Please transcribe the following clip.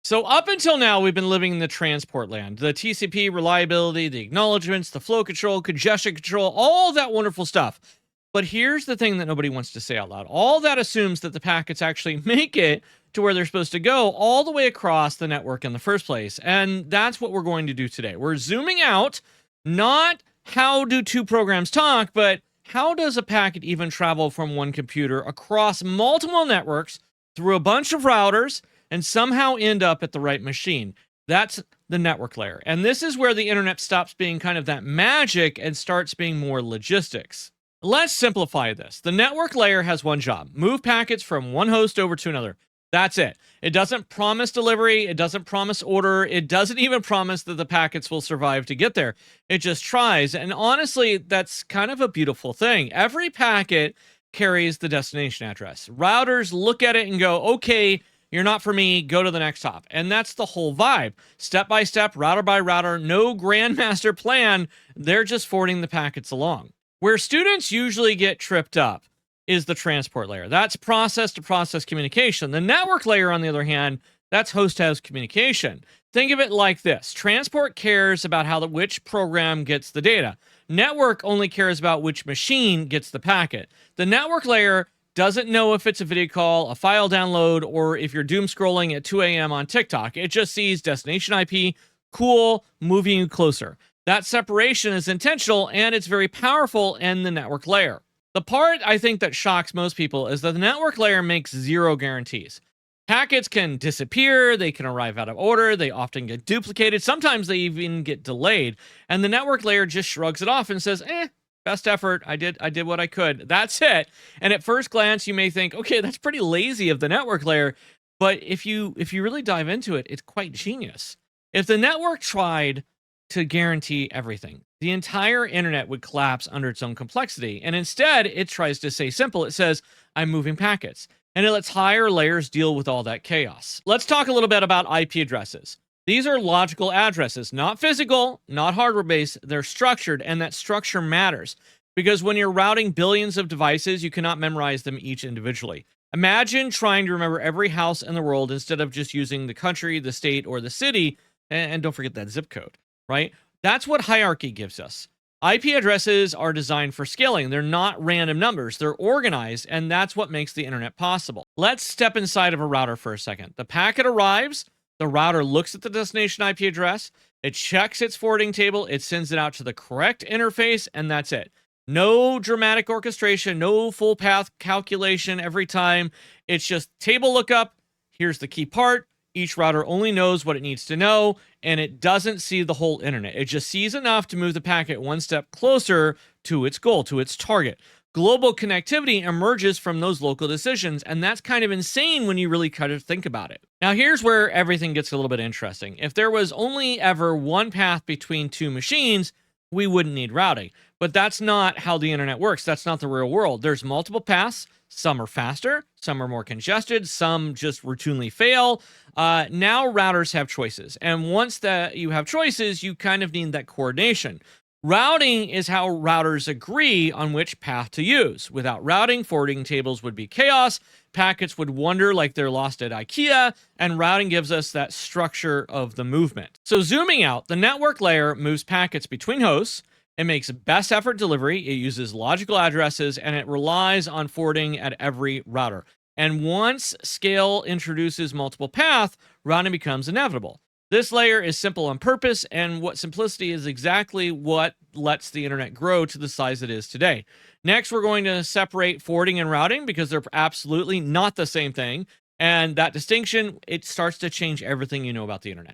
So up until now, we've been living in the transport land. The TCP reliability, the acknowledgements, the flow control, congestion control, all that wonderful stuff. But here's the thing that nobody wants to say out loud. All that assumes that the packets actually make it to where they're supposed to go all the way across the network in the first place. And that's what we're going to do today. We're zooming out, not how do two programs talk, but how does a packet even travel from one computer across multiple networks through a bunch of routers and somehow end up at the right machine? That's the network layer. And this is where the internet stops being kind of that magic and starts being more logistics. Let's simplify this. The network layer has one job: move packets from one host over to another. That's it. It doesn't promise delivery. It doesn't promise order. It doesn't even promise that the packets will survive to get there. It just tries. And honestly, that's kind of a beautiful thing. Every packet carries the destination address. Routers look at it and go, okay, you're not for me, go to the next hop. And that's the whole vibe. Step by step, router by router, no grandmaster plan. They're just forwarding the packets along. Where students usually get tripped up is the transport layer. That's process to process communication. The network layer, on the other hand, that's host to host communication. Think of it like this. Transport cares about which program gets the data. Network only cares about which machine gets the packet. The network layer doesn't know if it's a video call, a file download, or if you're doom scrolling at 2 a.m. on TikTok. It just sees destination IP, cool, moving you closer. That separation is intentional, and it's very powerful in the network layer. The part I think that shocks most people is that the network layer makes zero guarantees. Packets can disappear, they can arrive out of order, they often get duplicated, sometimes they even get delayed, and the network layer just shrugs it off and says, best effort, I did what I could. That's it. And at first glance, you may think, okay, that's pretty lazy of the network layer, but if you really dive into it, it's quite genius. If the network tried to guarantee everything, the entire internet would collapse under its own complexity. And instead, it tries to stay simple. It says, I'm moving packets. And it lets higher layers deal with all that chaos. Let's talk a little bit about IP addresses. These are logical addresses, not physical, not hardware-based. They're structured, and that structure matters. Because when you're routing billions of devices, you cannot memorize them each individually. Imagine trying to remember every house in the world instead of just using the country, the state, or the city. And don't forget that zip code. Right? That's what hierarchy gives us. IP addresses are designed for scaling. They're not random numbers. They're organized, and that's what makes the internet possible. Let's step inside of a router for a second. The packet arrives, the router looks at the destination IP address, it checks its forwarding table, it sends it out to the correct interface, and that's it. No dramatic orchestration, no full path calculation every time. It's just table lookup. Here's the key part. Each router only knows what it needs to know, and it doesn't see the whole internet. It just sees enough to move the packet one step closer to its goal, to its target. Global connectivity emerges from those local decisions, and that's kind of insane when you really kind of think about it. Now, here's where everything gets a little bit interesting. If there was only ever one path between two machines, we wouldn't need routing. But that's not how the internet works. That's not the real world. There's multiple paths. Some are faster, some are more congested, some just routinely fail. Now routers have choices. And once that you have choices, you kind of need that coordination. Routing is how routers agree on which path to use. Without routing, forwarding tables would be chaos. Packets would wander like they're lost at IKEA, and routing gives us that structure of the movement. So zooming out, the network layer moves packets between hosts. It makes best effort delivery, it uses logical addresses, and it relies on forwarding at every router. And once scale introduces multiple paths, routing becomes inevitable. This layer is simple on purpose, and what simplicity is exactly what lets the internet grow to the size it is today. Next, we're going to separate forwarding and routing because they're absolutely not the same thing. And that distinction, it starts to change everything you know about the internet.